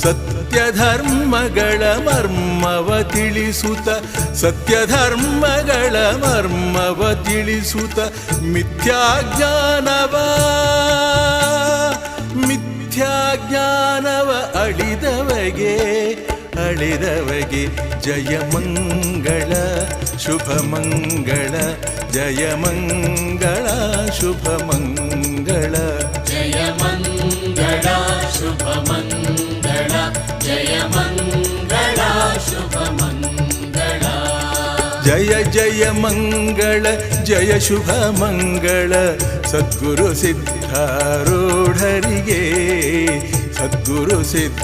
ಸತ್ಯಧರ್ಮಗಳ ಮರ್ಮವ ತಿಳಿಸುತ್ತ ಸತ್ಯಧರ್ಮಗಳ ಮರ್ಮವ ತಿಳಿಸುತ್ತ ಮಿಥ್ಯಾಜ್ಞಾನವ ಅಳಿದವಗೆ ಜಯ ಮಂಗಳ ಶುಭ ಮಂಗಳ ಜಯ ಮಂಗಳ ಶುಭ ಮಂಗಳ ಜಯ ಮಂಗಳ ಶುಭ ಮಂಗಳ ಜಯ ಮಂಗಳ ಶುಭ ಮಂಗಳ ಜಯ ಜಯ ಮಂಗಳ ಜಯ ಶುಭ ಮಂಗಳ ಸದ್ಗುರು ಸಿದ್ಧಾರೂಢರಿಗೆ ಸದ್ಗುರು ಸಿದ್ಧಾರೂಢರಿಗೆ